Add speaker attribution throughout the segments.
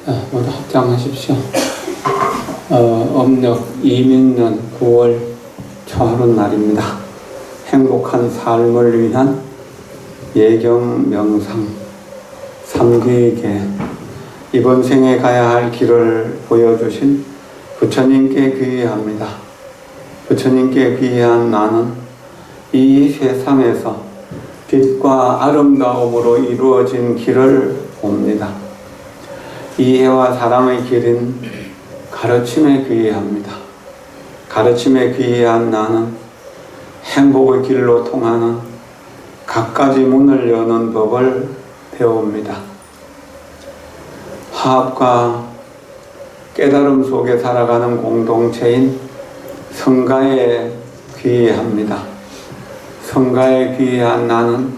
Speaker 1: 모두 합장하십시오. 음력 이민년 9월 초하룻날입니다. 행복한 삶을 위한 예경 명상 삼귀계, 이번 생에 가야 할 길을 보여주신 부처님께 귀의합니다. 부처님께 귀의한 나는 이 세상에서 빛과 아름다움으로 이루어진 길을 봅니다. 이해와 사랑의 길인 가르침에 귀의합니다. 가르침에 귀의한 나는 행복의 길로 통하는 갖가지 문을 여는 법을 배웁니다. 화합과 깨달음 속에 살아가는 공동체인 성가에 귀의합니다. 성가에 귀의한 나는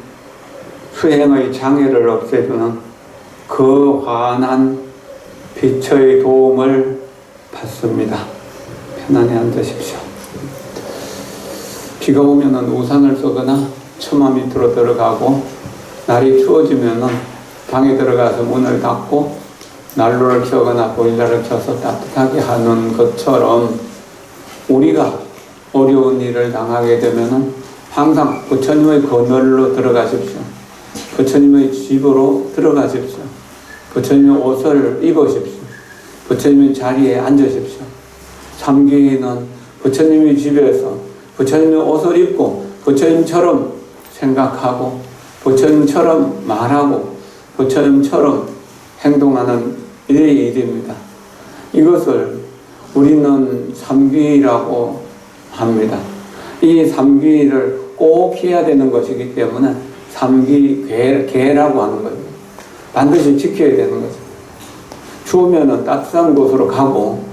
Speaker 1: 수행의 장애를 없애주는 그 환한 빛의 도움을 받습니다. 편안히 앉으십시오. 비가 오면 우산을 쓰거나 처마 밑으로 들어가고, 날이 추워지면 방에 들어가서 문을 닫고 난로를 켜거나 보일러를 켜서 따뜻하게 하는 것처럼, 우리가 어려운 일을 당하게 되면 항상 부처님의 그늘로 들어가십시오. 부처님의 집으로 들어가십시오. 부처님의 옷을 입으십시오. 부처님의 자리에 앉으십시오. 삼귀는 부처님의 집에서 부처님의 옷을 입고 부처님처럼 생각하고 부처님처럼 말하고 부처님처럼 행동하는 일입니다. 이것을 우리는 삼귀라고 합니다. 이 삼귀를 꼭 해야 되는 것이기 때문에 삼귀계라고 하는 거예요. 반드시 지켜야 되는 거죠. 추우면 따뜻한 곳으로 가고,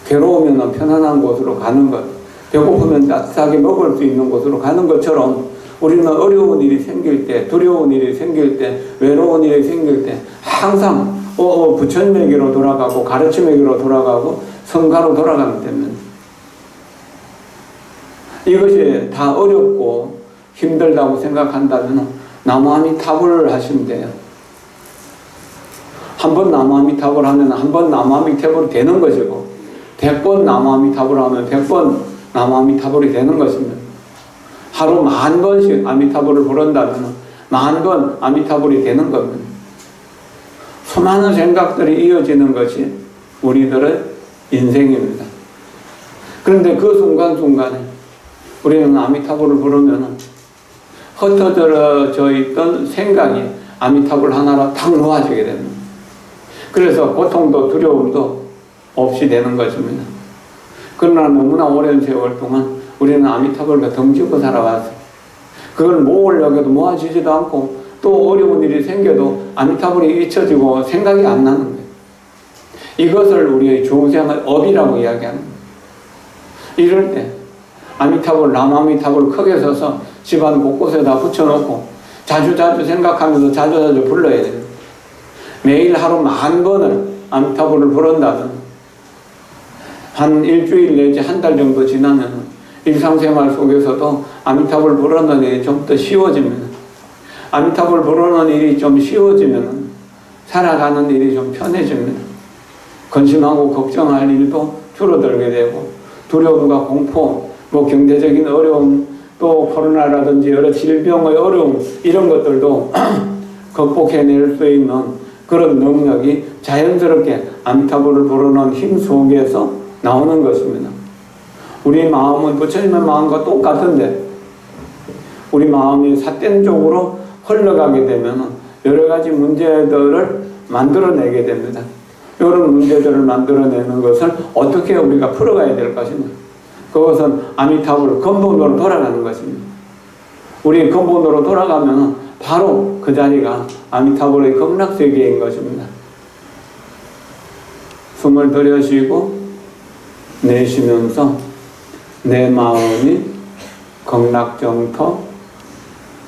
Speaker 1: 괴로우면 편안한 곳으로 가는 것, 배고프면 따뜻하게 먹을 수 있는 곳으로 가는 것처럼, 우리는 어려운 일이 생길 때, 두려운 일이 생길 때, 외로운 일이 생길 때 항상 부처님에게로 돌아가고 가르침에게로 돌아가고 성가로 돌아가기 때문에, 이것이 다 어렵고 힘들다고 생각한다면 나무아미타불을 하시면 돼요. 한 번 나무아미타불 하면 한 번 나무아미타불이 되는 것이고, 100번 나무아미타불 하면 100번 나무아미타불이 되는 것입니다. 하루 10,000번씩 아미타불을 부른다면 10,000번 아미타불이 되는 겁니다. 수많은 생각들이 이어지는 것이 우리들의 인생입니다. 그런데 그 순간순간에 우리는 아미타불을 부르면 흩어져 있던 생각이 아미타불 하나로 탁 놓아지게 됩니다. 그래서 고통도 두려움도 없이 되는 것입니다. 그러나 너무나 오랜 세월 동안 우리는 아미타불과 덩치고 살아왔어요. 그걸 모으려고 해도 모아지지도 않고, 또 어려운 일이 생겨도 아미타불이 잊혀지고 생각이 안 나는 거예요. 이것을 우리의 중생의 업이라고 이야기합니다. 이럴 때 아미타불, 남아미타불 크게 서서 집안 곳곳에다 붙여놓고 자주 생각하면서 자주 불러야 돼요. 매일 하루 10,000번을 아미타불을 부른다면 한 일주일 내지 한 달 정도 지나면 일상생활 속에서도 아미타불 부르는 일이 좀 더 쉬워집니다. 아미타불 부르는 일이 좀 쉬워지면 살아가는 일이 좀 편해집니다. 근심하고 걱정할 일도 줄어들게 되고, 두려움과 공포, 경제적인 어려움, 또 코로나라든지 여러 질병의 어려움, 이런 것들도 극복해낼 수 있는 그런 능력이 자연스럽게 아미타불을 부르는 힘 속에서 나오는 것입니다. 우리 마음은 부처님의 마음과 똑같은데, 우리 마음이 삿된 쪽으로 흘러가게 되면 여러 가지 문제들을 만들어내게 됩니다. 이런 문제들을 만들어내는 것을 어떻게 우리가 풀어가야 될 것인가? 그것은 아미타불 근본으로 돌아가는 것입니다. 우리 근본으로 돌아가면 바로 그 자리가 아미타불의 극락세계인 것입니다. 숨을 들여쉬고 내쉬면서 내 마음이 극락정토,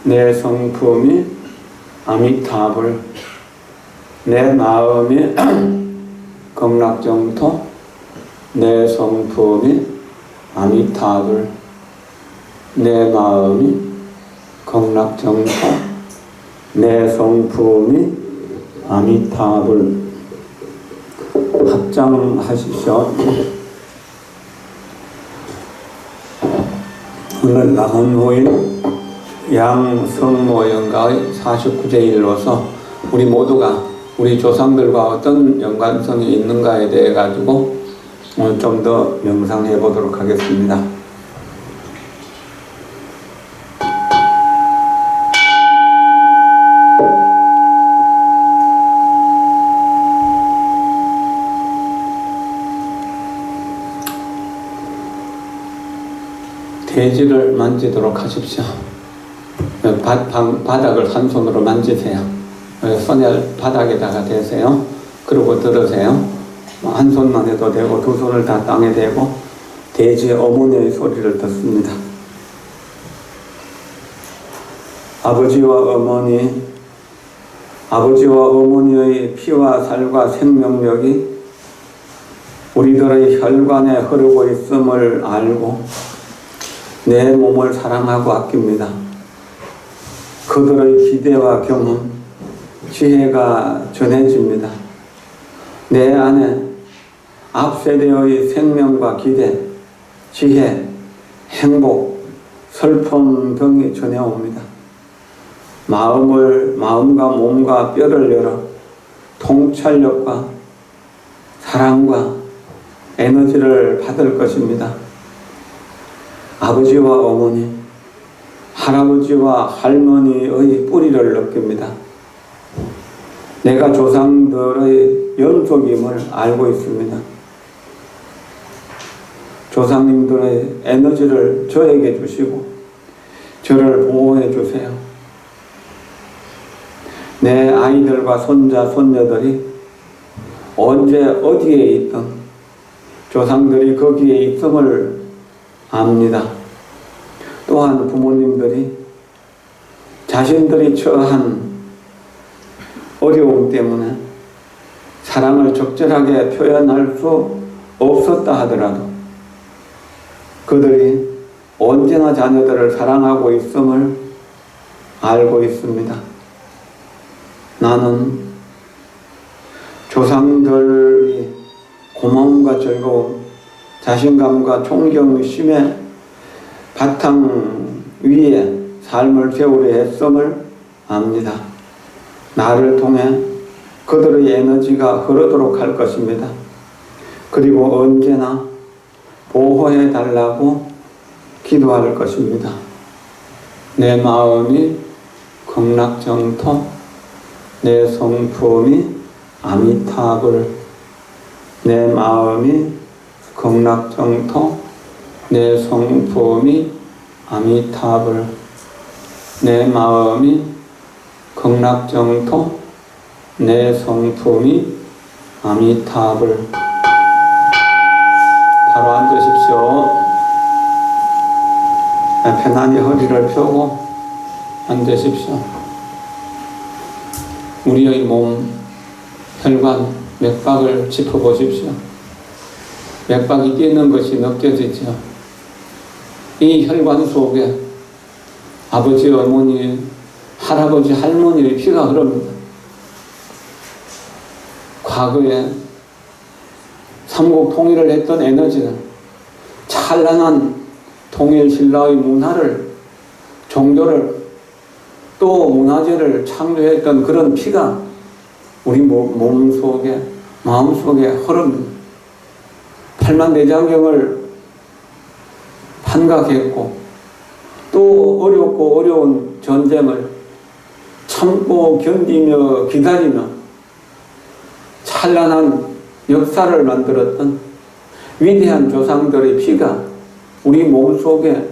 Speaker 1: 내 성품이 아미타불, 내 마음이 극락정토, 내 성품이 아미타불, 내 마음이 극락정토, 내 성품이 아미타불. 합장하십시오. 오늘 남은 후인 양성모연가의 49제일로서 우리 모두가 우리 조상들과 어떤 연관성이 있는가에 대해 가지고 오늘 좀 더 명상해 보도록 하겠습니다. 대지를 만지도록 하십시오. 바닥을 한 손으로 만지세요. 손을 바닥에다가 대세요. 그리고 들으세요. 한 손만 해도 되고 두 손을 다 땅에 대고 대지의 어머니의 소리를 듣습니다. 아버지와 어머니의 피와 살과 생명력이 우리들의 혈관에 흐르고 있음을 알고 내 몸을 사랑하고 아낍니다. 그들의 기대와 경험, 지혜가 전해집니다. 내 안에 앞세대의 생명과 기대, 지혜, 행복, 슬픔 등이 전해옵니다. 마음과 몸과 뼈를 열어 통찰력과 사랑과 에너지를 받을 것입니다. 아버지와 어머니, 할아버지와 할머니의 뿌리를 느낍니다. 내가 조상들의 연속임을 알고 있습니다. 조상님들의 에너지를 저에게 주시고 저를 보호해 주세요. 내 아이들과 손자, 손녀들이 언제 어디에 있든 조상들이 거기에 있음을 압니다. 또한 부모님들이 자신들이 처한 어려움 때문에 사랑을 적절하게 표현할 수 없었다 하더라도 그들이 언제나 자녀들을 사랑하고 있음을 알고 있습니다. 나는 조상들이 고마움과 즐거움, 자신감과 존경심의 바탕 위에 삶을 세우려 했음을 압니다. 나를 통해 그들의 에너지가 흐르도록 할 것입니다. 그리고 언제나 보호해 달라고 기도할 것입니다. 내 마음이 극락정토, 내 성품이 아미타불. 내 마음이 극락정토, 내 성품이 아미타불. 내 마음이 극락정토, 내 성품이 아미타불. 바로 앉으십시오. 편안히 허리를 펴고 앉으십시오. 우리의 몸, 혈관, 맥박을 짚어보십시오. 맥박이 뛰는 것이 느껴지죠. 이 혈관 속에 아버지, 어머니, 할아버지, 할머니의 피가 흐릅니다. 과거에 삼국 통일을 했던 에너지는 찬란한 통일 신라의 문화를, 종교를, 또 문화재를 창조했던 그런 피가 우리 몸 속에, 마음 속에 흐릅니다. 팔만대장경을 판각했고 또 어렵고 어려운 전쟁을 참고 견디며 기다리며 찬란한 역사를 만들었던 위대한 조상들의 피가 우리 몸 속에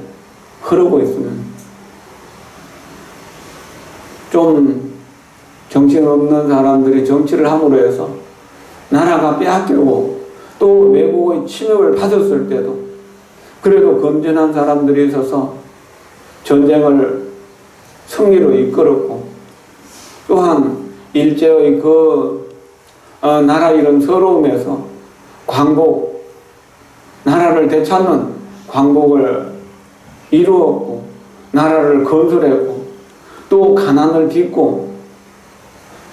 Speaker 1: 흐르고 있으면 좀 정신없는 사람들이 정치를 함으로 해서 나라가 빼앗기고 또 외국의 침입을 받았을 때도 그래도 건전한 사람들이 있어서 전쟁을 승리로 이끌었고 또한 일제의 나라 이런 서러움에서 광복, 나라를 되찾는 광복을 이루었고 나라를 건설했고 또 가난을 딛고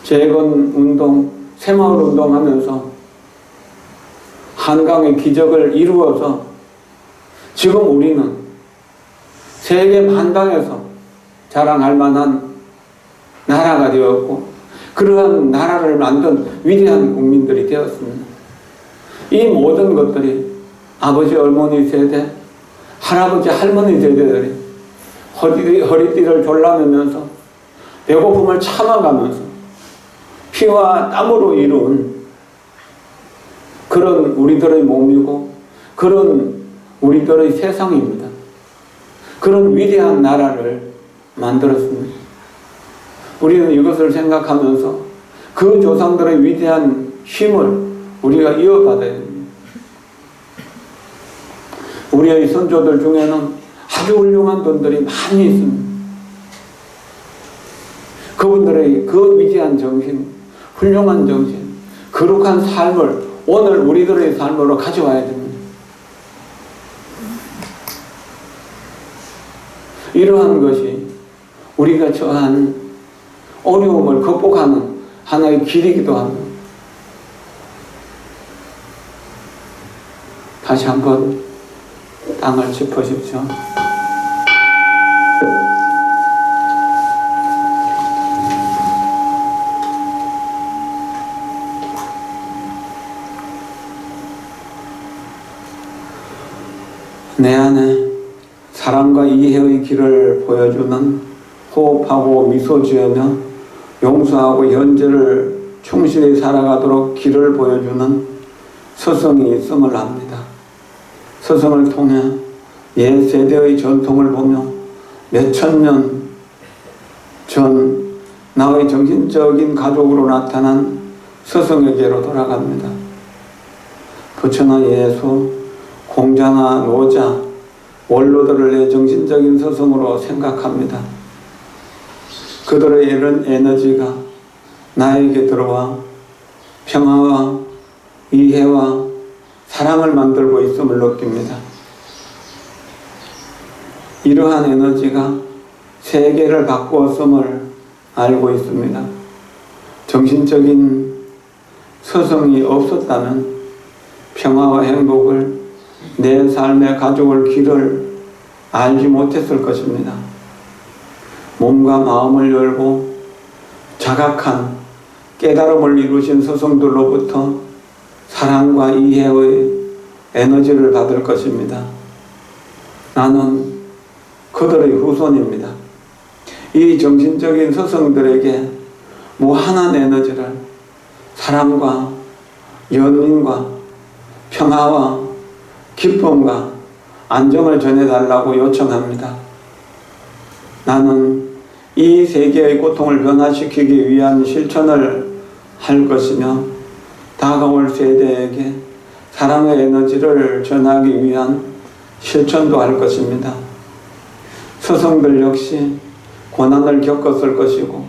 Speaker 1: 재건운동, 새마을운동 하면서 한강의 기적을 이루어서 지금 우리는 세계 만방에서 자랑할 만한 나라가 되었고 그러한 나라를 만든 위대한 국민들이 되었습니다. 이 모든 것들이 아버지 어머니 세대, 할아버지 할머니 세대들이 허리띠를 졸라매면서 배고픔을 참아가면서 피와 땀으로 이룬 그런 우리들의 몸이고 그런 우리들의 세상입니다. 그런 위대한 나라를 만들었습니다. 우리는 이것을 생각하면서 그 조상들의 위대한 힘을 우리가 이어받아야 됩니다. 우리의 선조들 중에는 아주 훌륭한 분들이 많이 있습니다. 그분들의 그 위대한 정신, 훌륭한 정신, 거룩한 삶을 오늘 우리들의 삶으로 가져와야 됩니다. 이러한 것이 우리가 처한 어려움을 극복하는 하나의 길이기도 합니다. 다시 한번 땅을 짚으십시오. 내 안에 사랑과 이해의 길을 보여주는 호흡하고 미소 지으며 용서하고 현재를 충실히 살아가도록 길을 보여주는 스승이 있음을 압니다. 스승을 통해 옛 세대의 전통을 보며 몇천 년 전 나의 정신적인 가족으로 나타난 스승에게로 돌아갑니다. 부처나 예수, 공자나 노자, 원로들을 내 정신적인 스승으로 생각합니다. 그들의 이런 에너지가 나에게 들어와 평화와 이해와 사랑을 만들고 있음을 느낍니다. 이러한 에너지가 세계를 바꾸었음을 알고 있습니다. 정신적인 스승이 없었다면 평화와 행복을 내 삶의 가져올 길을 알지 못했을 것입니다. 몸과 마음을 열고 자각한 깨달음을 이루신 스승들로부터 사랑과 이해의 에너지를 받을 것입니다. 나는 그들의 후손입니다. 이 정신적인 스승들에게 무한한 에너지를 사랑과 연민과 평화와 기쁨과 안정을 전해달라고 요청합니다. 나는 이 세계의 고통을 변화시키기 위한 실천을 할 것이며 다가올 세대에게 사랑의 에너지를 전하기 위한 실천도 할 것입니다. 스승들 역시 고난을 겪었을 것이고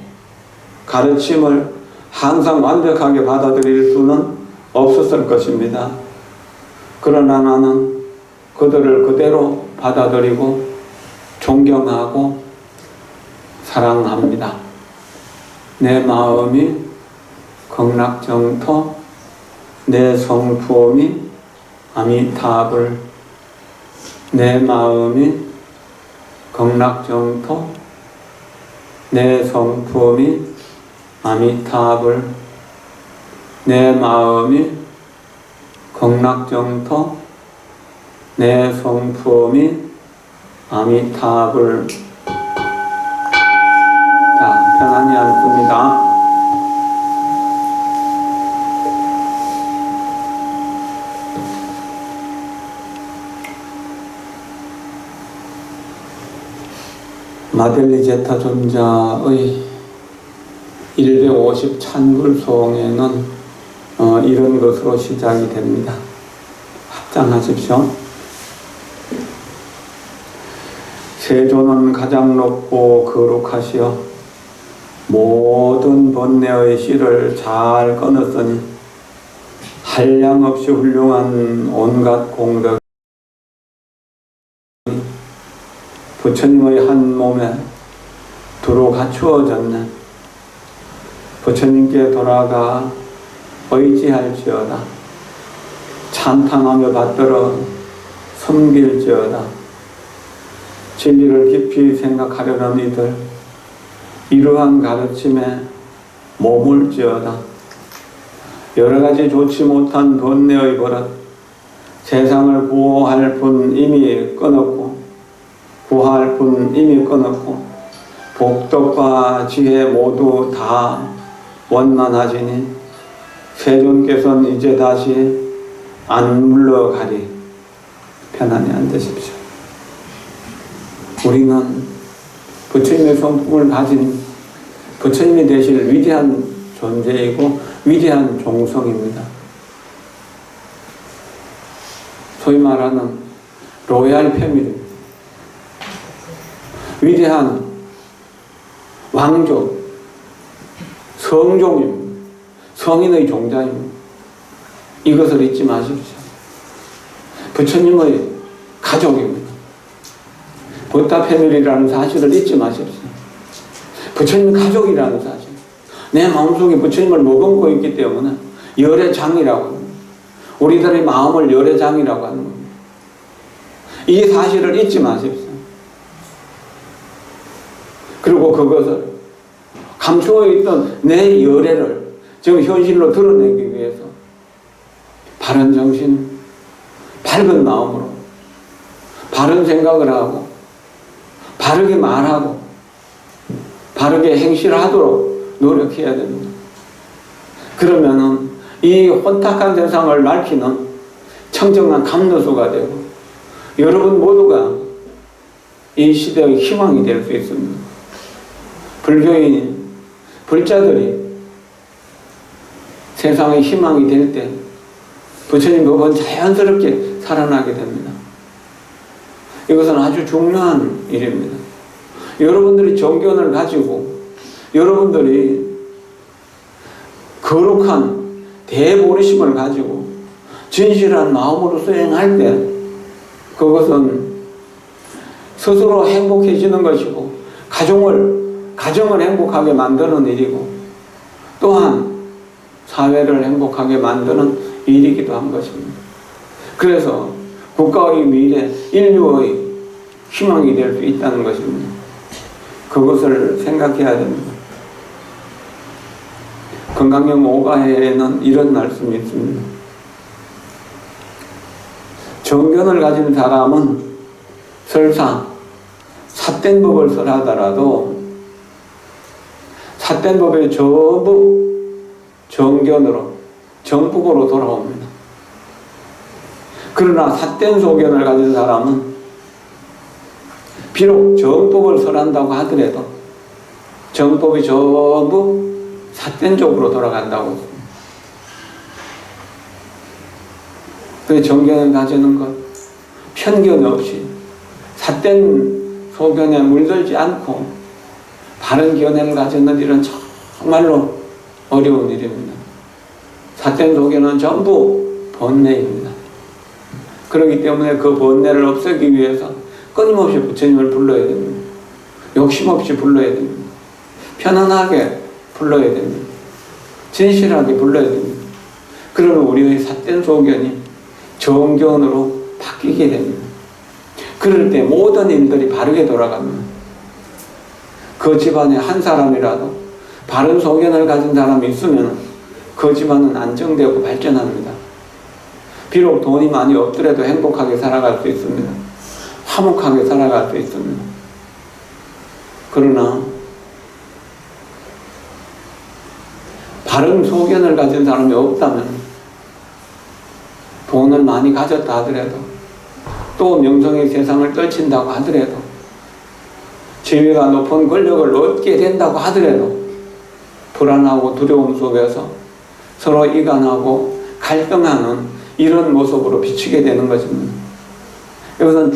Speaker 1: 가르침을 항상 완벽하게 받아들일 수는 없었을 것입니다. 그러나 나는 그들을 그대로 받아들이고 존경하고 사랑합니다. 내 마음이 극락정토, 내 성품이 아미타불. 내 마음이 극락정토, 내 성품이 아미타불. 내 마음이 극락정토, 내 성품이 아미타불. 자, 편안히 앉습니다. 마델리 제타 존자의 150 찬불송에는 이런 것으로 시작이 됩니다. 합장하십시오. 세존은 가장 높고 거룩하시어 모든 번뇌의 씨를 잘 끊었으니 한량없이 훌륭한 온갖 공덕 부처님의 한 몸에 두루 갖추어졌네. 부처님께 돌아가 의지할지어다. 찬탄하며 받들어 섬길지어다. 진리를 깊이 생각하려는 이들, 이러한 가르침에 머물지어다. 여러 가지 좋지 못한 번뇌의 버릇, 세상을 구할 분 이미 끊었고, 구할 분 이미 끊었고, 복덕과 지혜 모두 다 원만하지니 세존께서는 이제 다시 안 물러가리. 편안히 앉으십시오. 우리는 부처님의 성품을 가진 부처님이 되실 위대한 존재이고 위대한 종성입니다. 소위 말하는 로얄 패밀리, 위대한 왕족, 성종입니다. 성인의 종자입니다. 이것을 잊지 마십시오. 부처님의 가족입니다. 부타 패밀리라는 사실을 잊지 마십시오. 부처님 가족이라는 사실. 내 마음속에 부처님을 머금고 있기 때문에 열애장이라고 합니다. 우리들의 마음을 열애장이라고 하는 겁니다. 이 사실을 잊지 마십시오. 그리고 그것을 감추어 있던 내 열애를 지금 현실로 드러내기 위해서 바른 정신, 밝은 마음으로 바른 생각을 하고 바르게 말하고 바르게 행실하도록 노력해야 됩니다. 그러면은 이 혼탁한 세상을 밝히는 청정한 감로수가 되고 여러분 모두가 이 시대의 희망이 될 수 있습니다. 불교인, 불자들이 세상의 희망이 될 때 부처님 법은 자연스럽게 살아나게 됩니다. 이것은 아주 중요한 일입니다. 여러분들이 정견을 가지고 여러분들이 거룩한 대보리심을 가지고 진실한 마음으로 수행할 때 그것은 스스로 행복해지는 것이고 가정을 행복하게 만드는 일이고 또한 사회를 행복하게 만드는 일이기도 한 것입니다. 그래서 국가의 미래, 인류의 희망이 될 수 있다는 것입니다. 그것을 생각해야 됩니다. 건강경 5가에는 이런 말씀이 있습니다. 정견을 가진 사람은 설사 삿된 법을 설하더라도 삿된 법의 전부 정견으로, 정법으로 돌아옵니다. 그러나 삿된 소견을 가진 사람은 비록 정법을 설한다고 하더라도 정법이 전부 삿된 쪽으로 돌아간다고 했습니다. 그 정견을 가지는 것, 편견 없이 삿된 소견에 물들지 않고 바른 견해를 가지는 일은 정말로 어려운 일입니다. 삿된 소견은 전부 번뇌입니다. 그렇기 때문에 그 번뇌를 없애기 위해서 끊임없이 부처님을 불러야 됩니다. 욕심 없이 불러야 됩니다. 편안하게 불러야 됩니다. 진실하게 불러야 됩니다. 그러면 우리의 삿된 소견이 정견으로 바뀌게 됩니다. 그럴 때 모든 일들이 바르게 돌아갑니다. 그 집안에 한 사람이라도 바른 소견을 가진 사람이 있으면 그 집안은 안정되고 발전합니다. 비록 돈이 많이 없더라도 행복하게 살아갈 수 있습니다. 화목하게 살아갈 수 있습니다. 그러나 바른 소견을 가진 사람이 없다면 돈을 많이 가졌다 하더라도 또 명성의 세상을 떨친다고 하더라도 지위가 높은 권력을 얻게 된다고 하더라도 불안하고 두려움 속에서 서로 이간하고 갈등하는 이런 모습으로 비치게 되는 것입니다. 이것은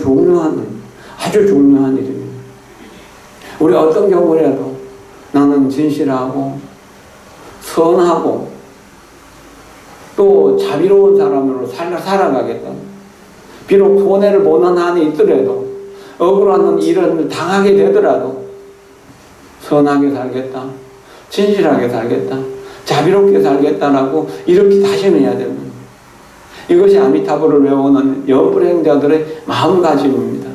Speaker 1: 아주 중요한 일입니다. 우리 어떤 경우라도 나는 진실하고 선하고 또 자비로운 사람으로 살아가겠다. 비록 손해를 보는 한이 있더라도 억울한 일을 당하게 되더라도 선하게 살겠다. 진실하게 살겠다. 자비롭게 살겠다라고 이렇게 다짐해야 됩니다. 이것이 아미타불을 외우는 여불행자들의 마음가짐입니다.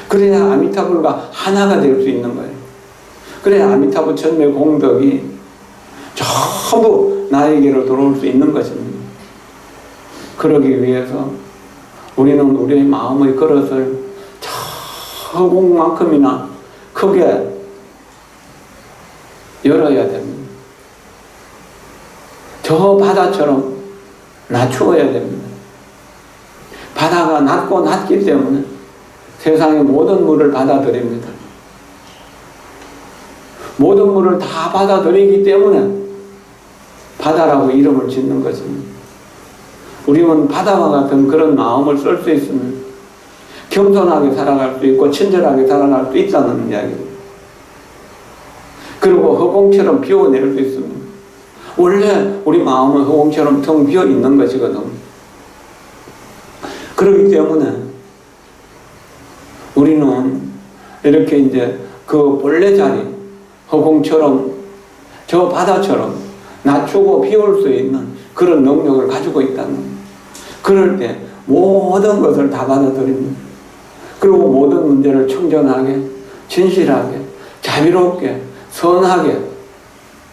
Speaker 1: 그래야 아미타불과 하나가 될 수 있는 거예요. 그래야 아미타불 천매 공덕이 전부 나에게로 돌아올 수 있는 것입니다. 그러기 위해서 우리는 우리의 마음의 그릇을 저공만큼이나 크게 열어야 됩니다. 저 바다처럼 낮추어야 됩니다. 바다가 낮고 낮기 때문에 세상의 모든 물을 받아들입니다. 모든 물을 다 받아들이기 때문에 바다라고 이름을 짓는 것입니다. 우리는 바다와 같은 그런 마음을 쓸 수 있으면 겸손하게 살아갈 수 있고 친절하게 살아갈 수 있다는 이야기입니다. 그리고 허공처럼 비워낼 수 있습니다. 원래 우리 마음은 허공처럼 텅 비어 있는 것이거든. 그렇기 때문에 우리는 이렇게 이제 그 본래 자리, 허공처럼 저 바다처럼 낮추고 비울 수 있는 그런 능력을 가지고 있다는 거예요. 그럴 때 모든 것을 다 받아들입니다. 그리고 모든 문제를 청정하게, 진실하게, 자비롭게, 선하게,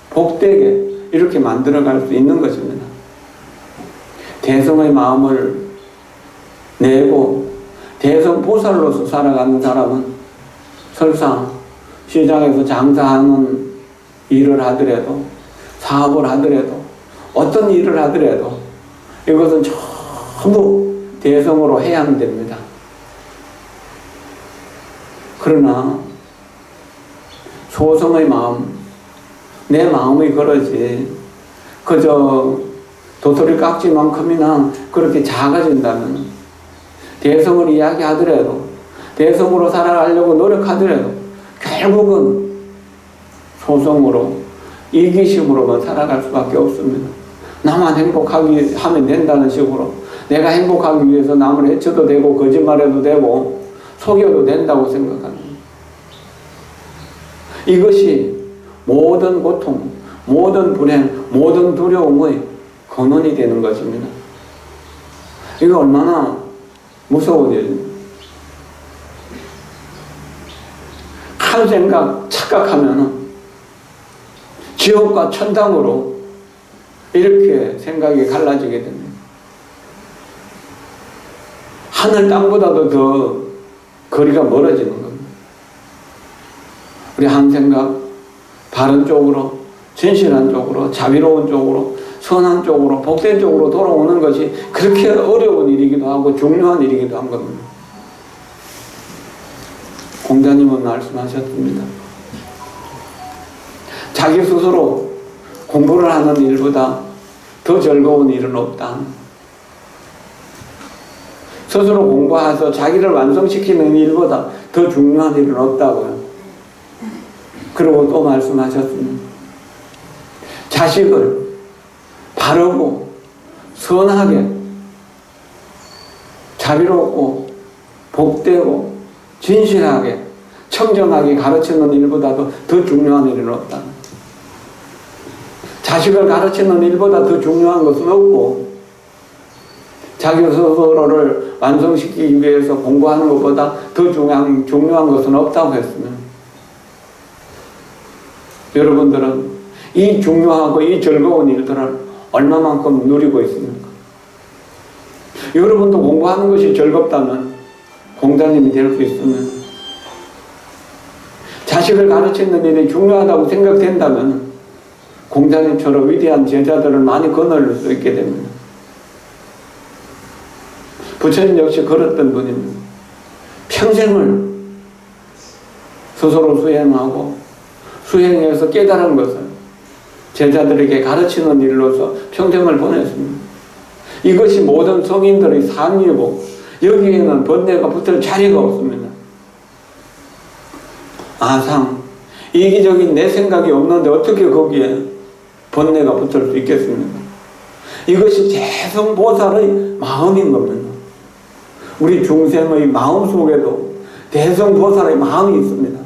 Speaker 1: 복되게 이렇게 만들어갈 수 있는 것입니다. 대성의 마음을 내고 대성보살로서 살아가는 사람은 설사 시장에서 장사하는 일을 하더라도 사업을 하더라도 어떤 일을 하더라도 이것은 전부 대성으로 해야 됩니다. 그러나 소성의 마음, 내 마음의 그릇이 그저 도토리 깍지만큼이나 그렇게 작아진다면 대성을 이야기하더라도 대성으로 살아가려고 노력하더라도 결국은 소성으로 이기심으로만 살아갈 수밖에 없습니다. 나만 행복하게 하면 된다는 식으로 내가 행복하기 위해서 남을 해쳐도 되고 거짓말해도 되고 속여도 된다고 생각합니다. 이것이 모든 고통, 모든 불행, 모든 두려움의 근원이 되는 것입니다. 이거 얼마나 무서운 일입니다. 한 생각 착각하면 지옥과 천당으로 이렇게 생각이 갈라지게 됩니다. 하늘 땅보다도 더 거리가 멀어지는 겁니다. 우리 한 생각 바른 쪽으로, 진실한 쪽으로, 자비로운 쪽으로, 선한 쪽으로, 복된 쪽으로 돌아오는 것이 그렇게 어려운 일이기도 하고 중요한 일이기도 한 겁니다. 공자님은 말씀하셨습니다. 자기 스스로 공부를 하는 일보다 더 즐거운 일은 없다. 스스로 공부해서 자기를 완성시키는 일보다 더 중요한 일은 없다고요. 그리고 또 말씀하셨습니다. 자식을 바르고 선하게 자비롭고 복되고 진실하게 청정하게 가르치는 일보다도 더 중요한 일은 없다. 자식을 가르치는 일보다 더 중요한 것은 없고 자기 스스로를 완성시키기 위해서 공부하는 것보다 더 중요한 것은 없다고 했으면 여러분들은 이 중요하고 이 즐거운 일들을 얼마만큼 누리고 있습니까? 여러분도 공부하는 것이 즐겁다면 공자님이 될 수 있으면 자식을 가르치는 일이 중요하다고 생각된다면 공자님처럼 위대한 제자들을 많이 거느릴 수 있게 됩니다. 부처님 역시 그랬던 분입니다. 평생을 스스로 수행해서 깨달은 것을 제자들에게 가르치는 일로서 평생을 보냈습니다. 이것이 모든 성인들의 삶이고 여기에는 번뇌가 붙을 자리가 없습니다. 아상, 이기적인 내 생각이 없는데 어떻게 거기에 번뇌가 붙을 수 있겠습니까? 이것이 대성보살의 마음인 겁니다. 우리 중생의 마음 속에도 대성보살의 마음이 있습니다.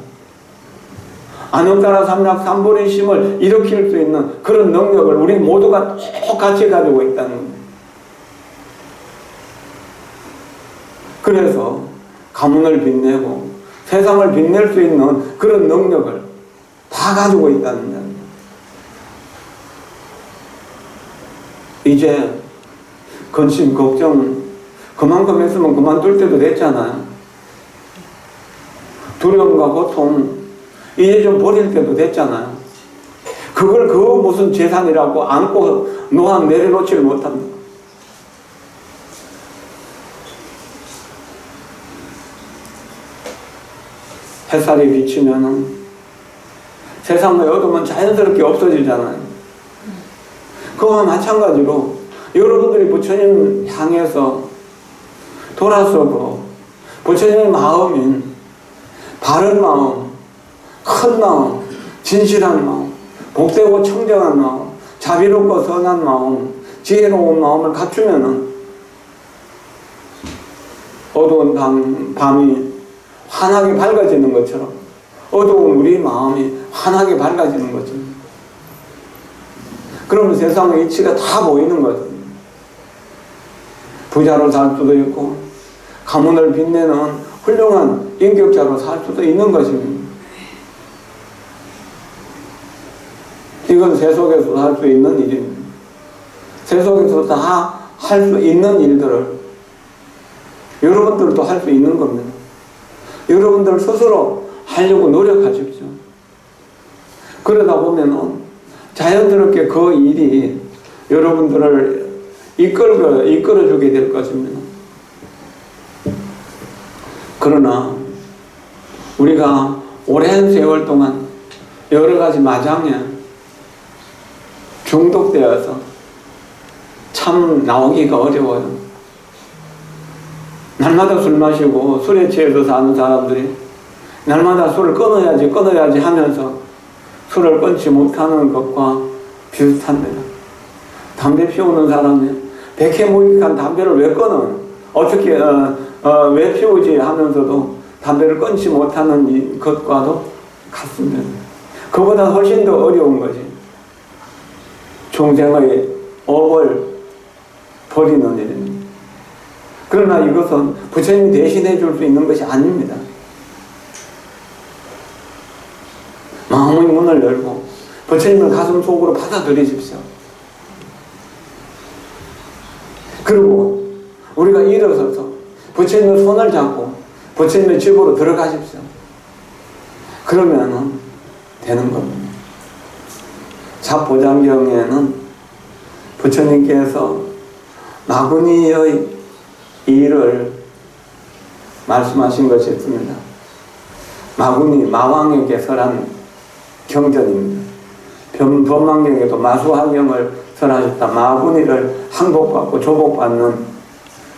Speaker 1: 아능따라 삼락 삼보리심을 일으킬 수 있는 그런 능력을 우리 모두가 똑같이 가지고 있다는 겁니다. 그래서 가문을 빛내고 세상을 빛낼 수 있는 그런 능력을 다 가지고 있다는 거예요. 이제 근심, 걱정 그만큼 했으면 그만둘 때도 됐잖아요. 두려움과 고통 이제 좀 버릴 때도 됐잖아요. 그걸 그 무슨 재산이라고 안고 노안 내려놓지를 못합니다. 햇살이 비치면은 세상의 어둠은 자연스럽게 없어지잖아요. 그와 마찬가지로 여러분들이 부처님 향해서 돌아서고 부처님의 마음인 바른 마음, 큰 마음, 진실한 마음, 복되고 청정한 마음, 자비롭고 선한 마음, 지혜로운 마음을 갖추면은 어두운 밤이 환하게 밝아지는 것처럼 어두운 우리 마음이 환하게 밝아지는 거죠. 그러면 세상의 이치가 다 보이는 거죠. 부자로 살 수도 있고 가문을 빛내는 훌륭한 인격자로 살 수도 있는 것입니다. 이건 세속에서 할 수 있는 일입니다. 세속에서 다 할 수 있는 일들을 여러분들도 할 수 있는 겁니다. 여러분들 스스로 하려고 노력하십시오. 그러다 보면은 자연스럽게 그 일이 여러분들을 이끌어주게 될 것입니다. 그러나 우리가 오랜 세월 동안 여러 가지 마장에 중독되어서 참 나오기가 어려워요. 날마다 술 마시고 술에 취해서 사는 사람들이 날마다 술을 끊어야지 하면서 술을 끊지 못하는 것과 비슷합니다. 담배 피우는 사람이 백해무익한 담배를 왜 끊어? 어떻게 왜 피우지 하면서도 담배를 끊지 못하는 것과도 같습니다. 그보다 훨씬 더 어려운 것이 중생의 업을 버리는 일입니다. 그러나 이것은 부처님이 대신해 줄 수 있는 것이 아닙니다. 마음의 문을 열고 부처님을 가슴 속으로 받아들이십시오. 그리고 우리가 일어서서 부처님의 손을 잡고 부처님의 집으로 들어가십시오. 그러면 되는 겁니다. 잡보장경에는 부처님께서 마구니의 일을 말씀하신 것이 있습니다. 마구니, 마왕에게 설한 경전입니다. 법망경에도 마수화경을 설하셨다. 마구니를 항복받고 조복받는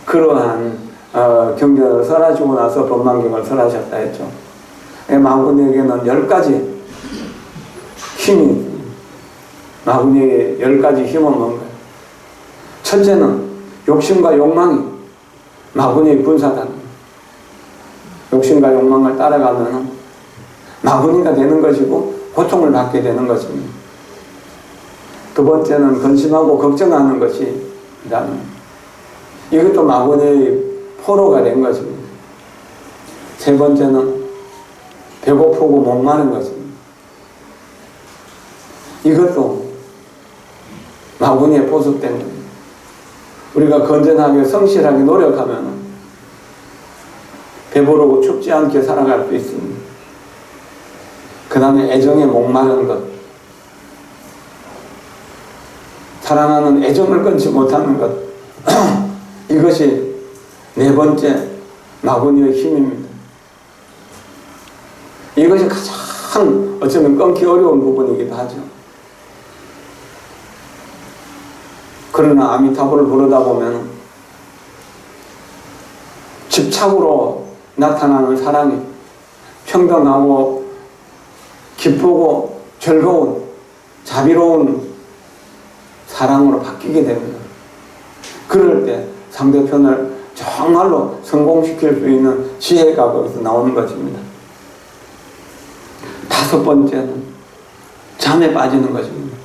Speaker 1: 그러한 경전을 설하시고 나서 법망경을 설하셨다 했죠. 마구니에게는 10가지 힘이 있습니다. 마구니에게 10가지 힘은 뭔가요? 첫째는 욕심과 욕망이 마구니의 군사다. 욕심과 욕망을 따라가면 마구니가 되는 것이고 고통을 받게 되는 것입니다. 두 번째는 근심하고 걱정하는 것이 이것도 마구니의 포로가 된 것입니다. 세 번째는 배고프고 목마른 것입니다. 이것도 마구니의 보습된 겁니다. 우리가 건전하게 성실하게 노력하면 배부르고 춥지 않게 살아갈 수 있습니다. 그 다음에 애정에 목마른 것, 사랑하는 애정을 끊지 못하는 것, 이것이 네 번째 마구니의 힘입니다. 이것이 가장 어쩌면 끊기 어려운 부분이기도 하죠. 그러나 아미타불을 부르다 보면 집착으로 나타나는 사랑이 평등하고 기쁘고 즐거운 자비로운 사랑으로 바뀌게 됩니다. 그럴 때 상대편을 정말로 성공시킬 수 있는 지혜가 거기서 나오는 것입니다. 다섯 번째는 잠에 빠지는 것입니다.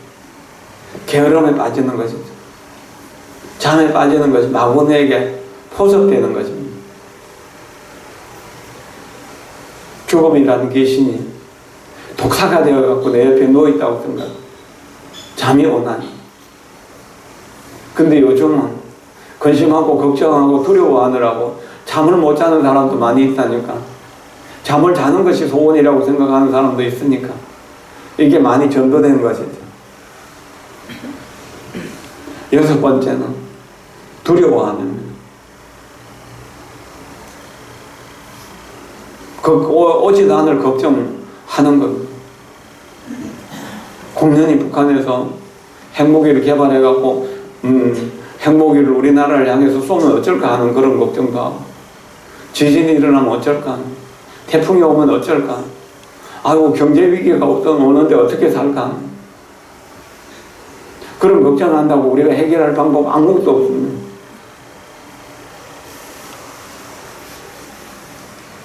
Speaker 1: 게으름에 빠지는 것입니다. 잠에 빠지는 것이 마구니에게 포섭되는 것입니다. 죽음이라는 귀신이 독사가 되어갖고 내 옆에 누워있다고 생각. 잠이 오나니. 근데 요즘은 근심하고 걱정하고 두려워하느라고 잠을 못 자는 사람도 많이 있다니까. 잠을 자는 것이 소원이라고 생각하는 사람도 있으니까 이게 많이 전도되는 것이죠. 여섯 번째는 두려워하는. 오지도 않을 걱정하는 겁니다. 공연히 북한에서 핵무기를 개발해갖고 핵무기를 우리나라를 향해서 쏘면 어쩔까 하는 그런 걱정도 하고, 지진이 일어나면 어쩔까, 태풍이 오면 어쩔까, 아이고 경제위기가 오는데 어떻게 살까, 그런 걱정한다고 우리가 해결할 방법 아무것도 없습니다.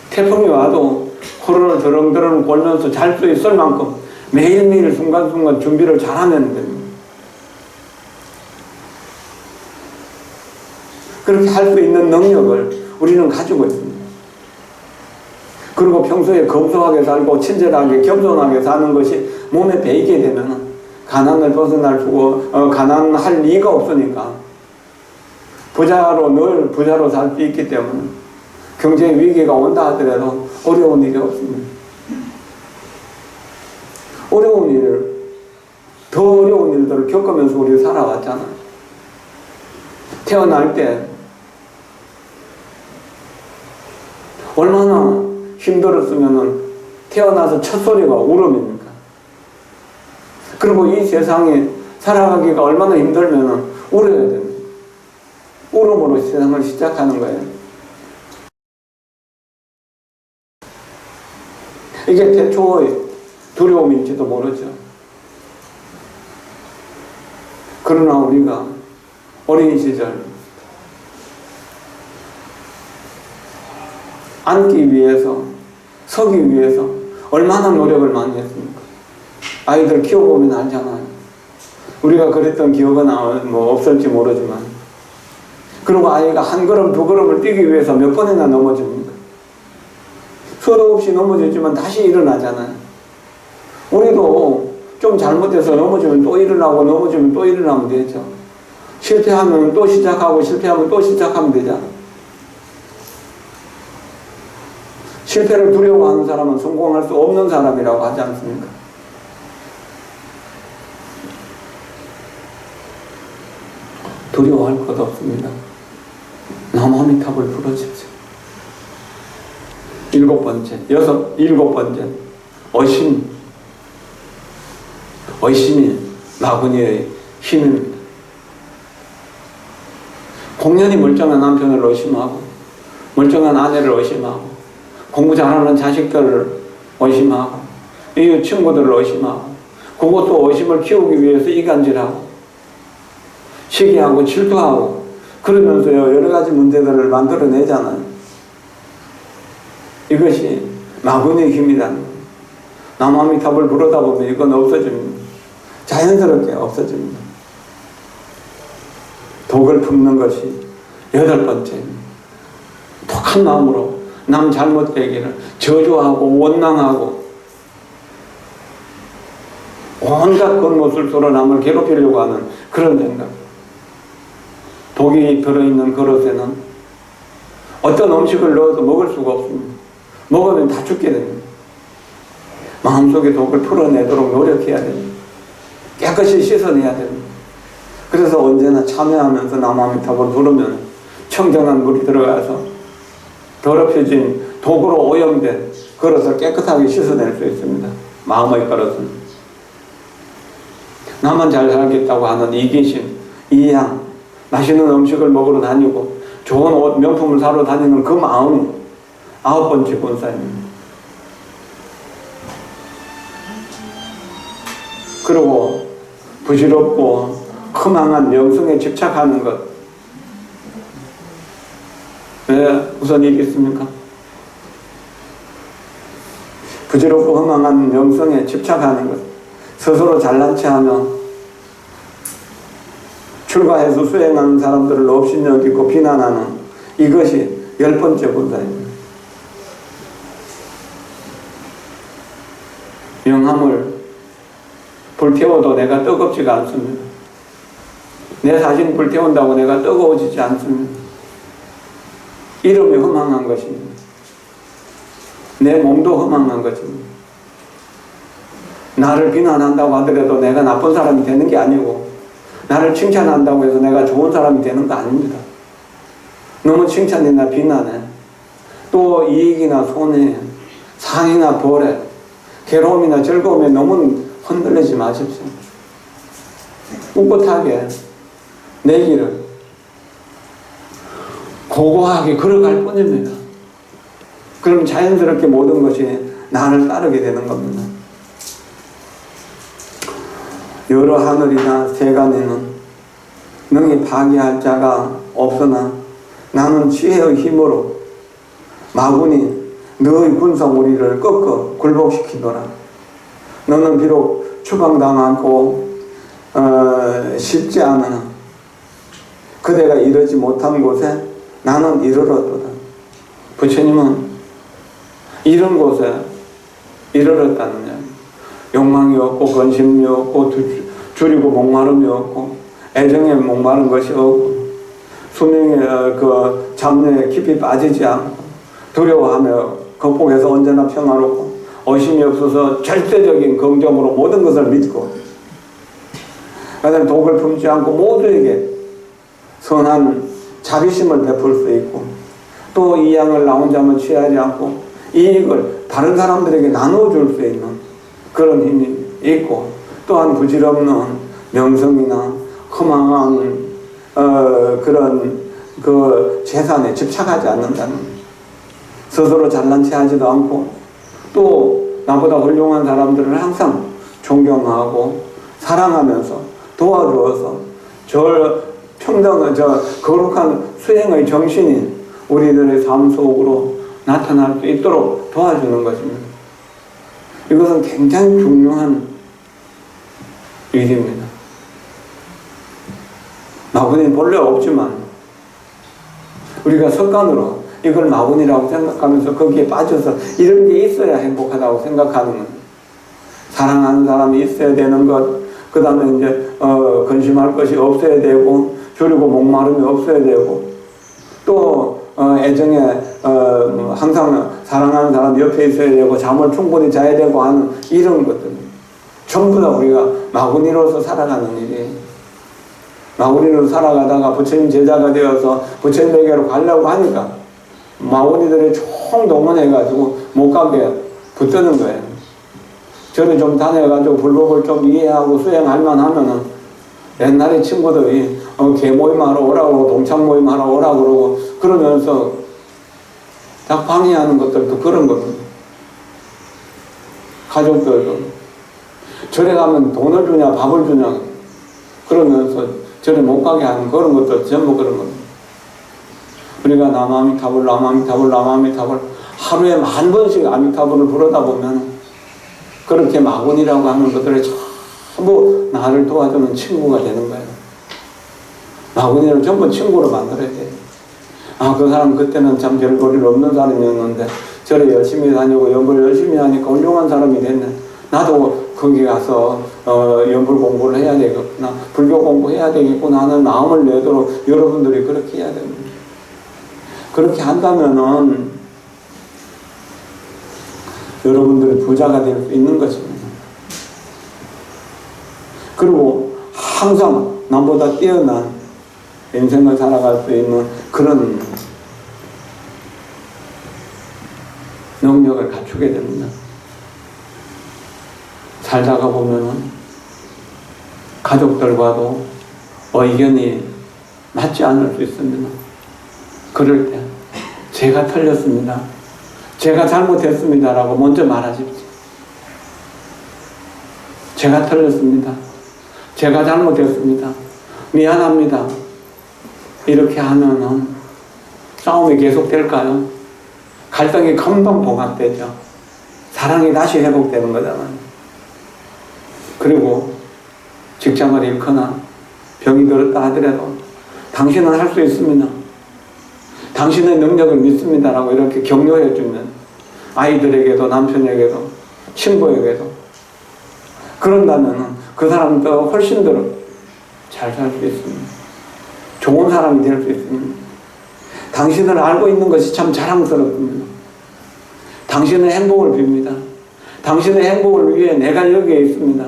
Speaker 1: 태풍이 와도 코로나 드렁드렁 골면서 잘 수 있을 만큼 매일매일 순간순간 준비를 잘하면 됩니다. 그렇게 할 수 있는 능력을 우리는 가지고 있습니다. 그리고 평소에 검소하게 살고 친절하게 겸손하게 사는 것이 몸에 배이게 되면 가난을 벗어날 수고 가난할 리가 없으니까 늘 부자로 살 수 있기 때문에 경제 위기가 온다 하더라도 어려운 일이 없습니다. 어려운 일을, 더 어려운 일들을 겪으면서 우리 살아왔잖아요. 태어날 때 얼마나 힘들었으면 태어나서 첫 소리가 울음입니까? 그리고 이 세상에 살아가기가 얼마나 힘들면 울어야 됩니다. 울음으로 세상을 시작하는 거예요. 이게 태초의 두려움인지도 모르죠. 그러나 우리가 어린 시절 앉기 위해서, 서기 위해서 얼마나 노력을 많이 했습니까? 아이들 키워보면 알잖아요. 우리가 그랬던 기억은 없을지 모르지만, 그리고 아이가 한 걸음 두 걸음을 뛰기 위해서 몇 번이나 넘어집니까? 수도 없이 넘어지지만 다시 일어나잖아요. 우리도 좀 잘못해서 넘어지면 또 일어나고 넘어지면 또 일어나면 되죠. 실패하면 또 시작하고 실패하면 또 시작하면 되잖아. 실패를 두려워하는 사람은 성공할 수 없는 사람이라고 하지 않습니까? 두려워할 것 없습니다. 나무아미탑을 부르십시오. 일곱 번째, 의심. 의심이 나그네의 힘입니다. 공연히 멀쩡한 남편을 의심하고, 멀쩡한 아내를 의심하고, 공부 잘하는 자식들을 의심하고, 이웃 친구들을 의심하고, 그것도 의심을 키우기 위해서 이간질하고, 시기하고 질투하고, 그러면서요 여러 가지 문제들을 만들어내잖아요. 이것이 나그네의 힘이라는 거예요. 나무아미탑을 부르다 보면 이건 없어집니다. 자연스럽게 없어집니다. 독을 품는 것이 여덟 번째입니다. 독한 마음으로 남 잘못되기를 저주하고 원망하고 온갖 겉모습을 쏘러 남을 괴롭히려고 하는 그런 생각. 독이 들어있는 그릇에는 어떤 음식을 넣어도 먹을 수가 없습니다. 먹으면 다 죽게 됩니다. 마음속에 독을 풀어내도록 노력해야 됩니다. 깨끗이 씻어내야 됩니다. 그래서 언제나 참여하면서 나무아미탑을 부르면 청정한 물이 들어가서 더럽혀진 독으로 오염된 그릇을 깨끗하게 씻어낼 수 있습니다. 마음의 그릇은. 나만 잘 살겠다고 하는 이기심, 이양, 맛있는 음식을 먹으러 다니고 좋은 옷, 명품을 사러 다니는 그 마음이 아홉 번째 본사입니다. 그리고 부질없고 허망한 명성에 집착하는 것. 왜 무슨 일이 있습니까? 부질없고 허망한 명성에 집착하는 것. 스스로 잘난 체하며 출가해서 수행하는 사람들을 업신여기고 비난하는 이것이 열 번째 본사입니다. 명함을 불태워도 내가 뜨겁지가 않습니다. 내 사진 불태운다고 내가 뜨거워지지 않습니다. 이름이 허망한 것입니다. 내 몸도 허망한 것입니다. 나를 비난한다고 하더라도 내가 나쁜 사람이 되는 게 아니고, 나를 칭찬한다고 해서 내가 좋은 사람이 되는 거 아닙니다. 너무 칭찬이나 비난에, 또 이익이나 손해, 상이나 벌에, 괴로움이나 즐거움에 너무 흔들리지 마십시오. 꿋꿋하게 내 길을 고고하게 걸어갈 뿐입니다. 그럼 자연스럽게 모든 것이 나를 따르게 되는 겁니다. 여러 하늘이나 세간에는 능히 파괴할 자가 없으나 나는 지혜의 힘으로 마구니 너의 군사무리를 꺾어 굴복시키노라. 너는 비록 추방당하고 쉽지 않으나 그대가 이르지 못한 곳에 나는 이르렀도다. 부처님은 이런 곳에 이르렀다는 이야기. 욕망이 없고 근심이 없고 줄이고 목마름이 없고 애정에 목마른 것이 없고 수명의 그 잡내에 깊이 빠지지 않고 두려워하며 극복해서 언제나 평화롭고 의심이 없어서 절대적인 긍정으로 모든 것을 믿고 그다음에 독을 품지 않고 모두에게 선한 자비심을 베풀 수 있고 또 이 양을 나 혼자만 취하지 않고 이익을 다른 사람들에게 나눠줄 수 있는 그런 힘이 있고 또한 부질없는 명성이나 허망한 그런 그 재산에 집착하지 않는다는, 스스로 잘난 체 하지도 않고 또 나보다 훌륭한 사람들을 항상 존경하고 사랑하면서 도와주어서 저 거룩한 수행의 정신이 우리들의 삶 속으로 나타날 수 있도록 도와주는 것입니다. 이것은 굉장히 중요한 일입니다. 마구니는 본래 없지만 우리가 습관으로 이걸 마구니라고 생각하면서 거기에 빠져서 이런 게 있어야 행복하다고 생각하는 것, 사랑하는 사람이 있어야 되는 것, 그 다음에 이제 근심할 것이 없어야 되고 줄이고 목마름이 없어야 되고 또 애정에 항상 사랑하는 사람 옆에 있어야 되고 잠을 충분히 자야 되고 하는 이런 것들 전부 다 우리가 마구니로서 살아가는 일이에요. 마구니로 살아가다가 부처님 제자가 되어서 부처님에게로 가려고 하니까 마구니들이 총동원해가지고 못 가게 붙드는 거예요. 저는 좀 다녀가지고 불법을 좀 이해하고 수행할 만하면은 옛날에 친구들이 개모임하러 오라고 동창모임하러 오라고 그러고 그러면서 딱 방해하는 것들도 그런 겁니다. 가족들도 절에 가면 돈을 주냐 밥을 주냐 그러면서 절에 못 가게 하는 그런 것들 전부 그런 겁니다. 우리가 남아미타불 하루에 10,000번씩 아미타불을 부르다 보면 그렇게 마군이라고 하는 것들이 전부 나를 도와주는 친구가 되는 거예요. 마군이를 전부 친구로 만들어야 돼요. 그 사람 그때는 참 별볼일 없는 사람이었는데 절에 열심히 다니고 연불 열심히 하니까 훌륭한 사람이 됐네. 나도 거기 가서 연불 공부를 해야 되겠구나, 불교 공부해야 되겠구나 하는 마음을 내도록 여러분들이 그렇게 해야 됩니다. 그렇게 한다면은 여러분들이 부자가 될 수 있는 것입니다. 그리고 항상 남보다 뛰어난 인생을 살아갈 수 있는 그런 능력을 갖추게 됩니다. 살다가 보면은 가족들과도 의견이 맞지 않을 수 있습니다. 그럴 때 제가 틀렸습니다, 제가 잘못했습니다 라고 먼저 말하십시오. 제가 틀렸습니다, 제가 잘못했습니다, 미안합니다. 이렇게 하면은 싸움이 계속될까요? 갈등이 금방 봉합되죠. 사랑이 다시 회복되는 거잖아요. 그리고 직장을 잃거나 병이 들었다 하더라도 당신은 할 수 있습니다, 당신의 능력을 믿습니다라고 이렇게 격려해 주면 아이들에게도 남편에게도 친구에게도 그런다면 그 사람도 훨씬 더 잘 살 수 있습니다. 좋은 사람이 될 수 있습니다. 당신을 알고 있는 것이 참 자랑스럽습니다. 당신의 행복을 빕니다. 당신의 행복을 위해 내가 여기에 있습니다.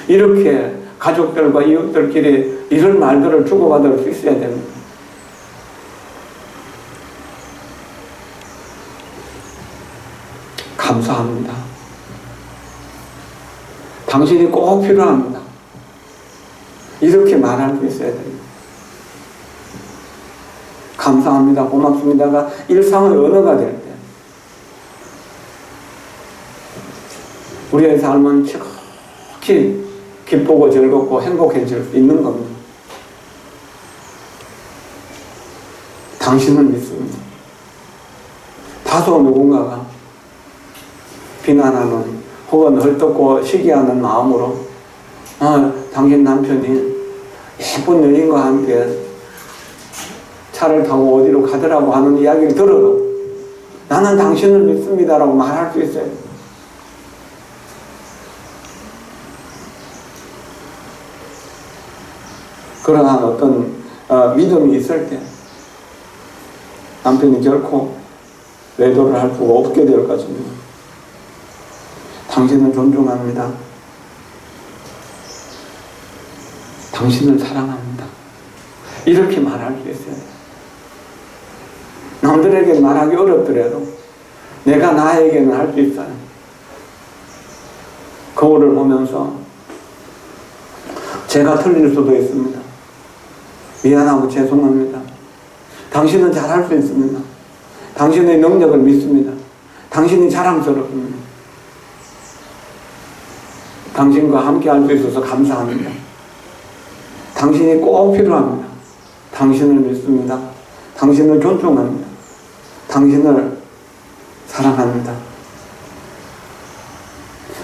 Speaker 1: 이렇게 가족들과 이웃들끼리 이런 말들을 주고받을 수 있어야 됩니다. 감사합니다. 당신이 꼭 필요합니다. 이렇게 말할 수 있어야 됩니다. 감사합니다. 고맙습니다가 일상의 언어가 될 때 우리의 삶은 지극히 기쁘고 즐겁고 행복해질 수 있는 겁니다. 당신을 믿습니다. 다소 누군가가 비난하는 혹은 헐떡고 시기하는 마음으로 당신 남편이 예쁜 여인과 함께 차를 타고 어디로 가더라고 하는 이야기를 들어도 나는 당신을 믿습니다라고 말할 수 있어요. 그러한 어떤 믿음이 있을 때 남편이 결코 외도를 할 수가 없게 될 것입니다. 당신을 존중합니다. 당신을 사랑합니다. 이렇게 말할 수 있어요. 남들에게 말하기 어렵더라도 내가 나에게는 할 수 있어요. 거울을 보면서 제가 틀릴 수도 있습니다. 미안하고 죄송합니다. 당신은 잘할 수 있습니다. 당신의 능력을 믿습니다. 당신이 자랑스럽습니다. 당신과 함께 할 수 있어서 감사합니다. 당신이 꼭 필요합니다. 당신을 믿습니다. 당신을 존중합니다. 당신을 사랑합니다.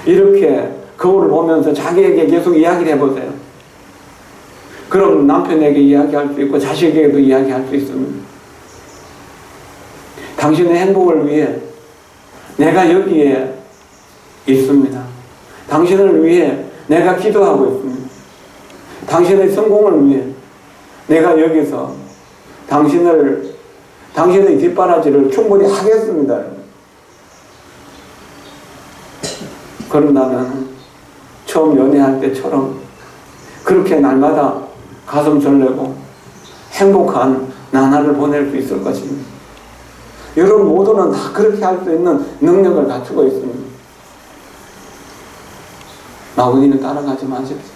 Speaker 1: 이렇게 거울을 보면서 자기에게 계속 이야기를 해보세요. 그럼 남편에게 이야기할 수 있고 자식에게도 이야기할 수 있습니다. 당신의 행복을 위해 내가 여기에 있습니다. 당신을 위해 내가 기도하고 있습니다. 당신의 성공을 위해 내가 여기서 당신의 뒷바라지를 충분히 하겠습니다. 그런다면 처음 연애할 때처럼 그렇게 날마다 가슴 설레고 행복한 나날을 보낼 수 있을 것입니다. 여러분 모두는 다 그렇게 할 수 있는 능력을 갖추고 있습니다. 마구니를 따라가지 마십시오.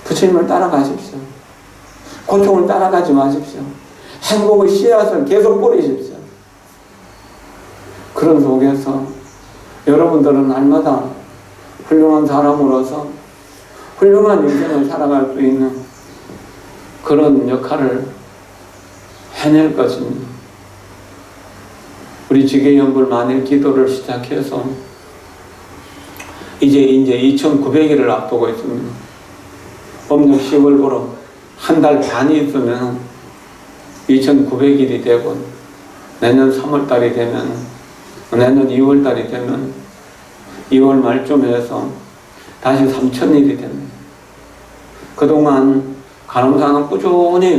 Speaker 1: 부처님을 따라가십시오. 고통을 따라가지 마십시오. 행복의 씨앗을 계속 뿌리십시오. 그런 속에서 여러분들은 날마다 훌륭한 사람으로서 훌륭한 인생을 살아갈 수 있는 그런 역할을 해낼 것입니다. 우리 지계연불 만일 기도를 시작해서 이제 2900일을 앞두고 있습니다. 음력 10월부로 한 달 반이 있으면 2900일이 되고 내년 3월달이 되면 내년 2월달이 되면 2월 말쯤 해서 다시 3000일이 됩니다. 그동안 간호사는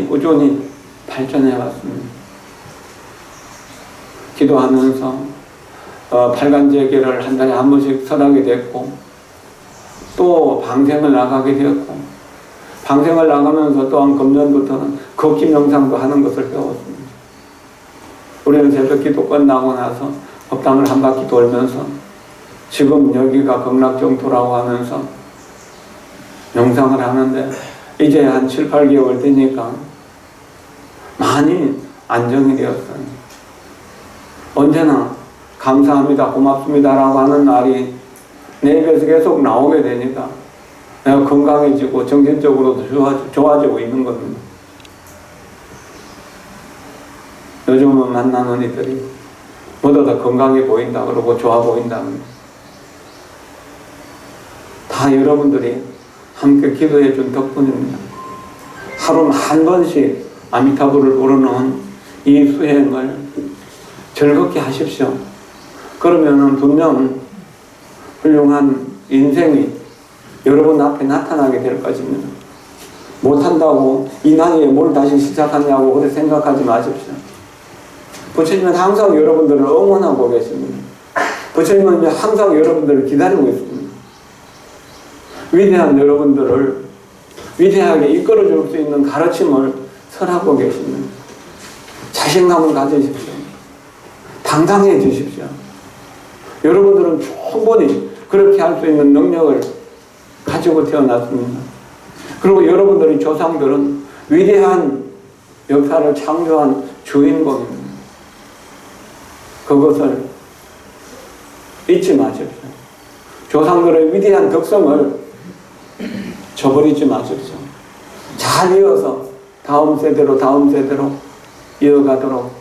Speaker 1: 꾸준히 발전해 왔습니다. 기도하면서 팔간제계를 한 달에 한 번씩 설하게 됐고 또 방생을 나가게 되었고 방생을 나가면서 또한 금년부터는 걷기 명상도 하는 것을 배웠습니다. 우리는 새벽 기도 끝나고 나서 법당을 한 바퀴 돌면서 지금 여기가 극락정토라고 하면서 명상을 하는데 이제 한 7, 8개월 되니까 많이 안정이 되었어요. 언제나 감사합니다, 고맙습니다라고 하는 말이 내 입에서 계속 나오게 되니까 내가 건강해지고 정신적으로도 좋아지고 있는 겁니다. 요즘은 만나는 이들이 보다 더 건강해 보인다 그러고 좋아 보인다. 다 여러분들이 함께 기도해 준 덕분입니다. 하루 1000번씩 아미타불을 부르는 이 수행을 즐겁게 하십시오. 그러면은 분명 훌륭한 인생이 여러분 앞에 나타나게 될 것입니다. 못한다고 이 나이에 뭘 다시 시작하냐고 그렇게 생각하지 마십시오. 부처님은 항상 여러분들을 응원하고 계십니다. 부처님은 항상 여러분들을 기다리고 있습니다. 위대한 여러분들을 위대하게 이끌어줄 수 있는 가르침을 설하고 계십니다. 자신감을 가지십시오. 당당해지십시오. 여러분들은 충분히 그렇게 할 수 있는 능력을 가지고 태어났습니다. 그리고 여러분들의 조상들은 위대한 역사를 창조한 주인공입니다. 그것을 잊지 마십시오. 조상들의 위대한 덕성을 저버리지 마십시오. 잘 이어서 다음 세대로 이어가도록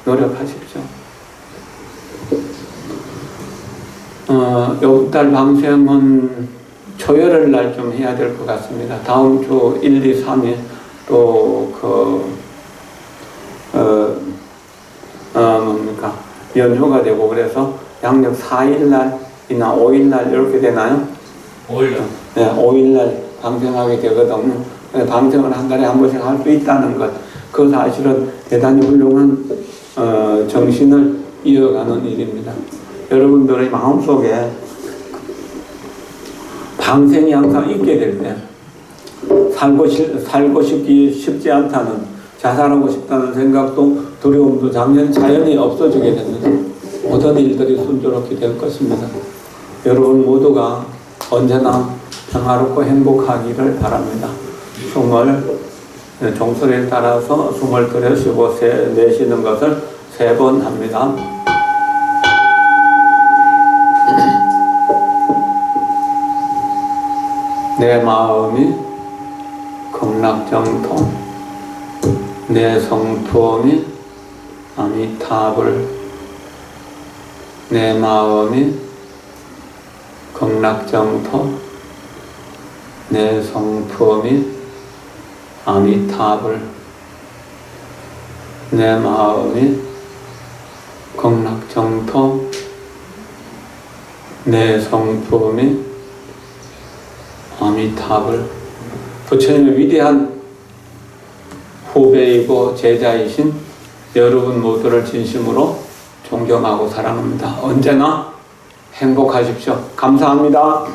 Speaker 1: 노력하십시오. 이달 방송은 초열흘 날 좀 해야 될 것 같습니다. 다음 주 1, 2, 3일 또 연휴가 되고 그래서 양력 4일 날이나 5일 날 이렇게 되나요? 5일 날. 네, 5일 날 방송하게 되거든요. 방송을 한 달에 한 번씩 할 수 있다는 것, 그 사실은 대단히 훌륭한 정신을 이어가는 일입니다. 여러분들의 마음속에 방생이 항상 있게 될 때 살고 싶지 않다는, 자살하고 싶다는 생각도 두려움도 자연히 없어지게 됩니다. 모든 일들이 순조롭게 될 것입니다. 여러분 모두가 언제나 평화롭고 행복하기를 바랍니다. 종소리에 따라서 숨을 들여쉬고 내쉬는 것을 3번 합니다. 내 마음이 극락정통, 내 성품이 아미타불. 내 마음이 극락정통, 내 성품이 아미타불. 내 마음이 극락정통, 내 성품이 아미타불. 부처님의 위대한 후배이고 제자이신 여러분 모두를 진심으로 존경하고 사랑합니다. 언제나 행복하십시오. 감사합니다.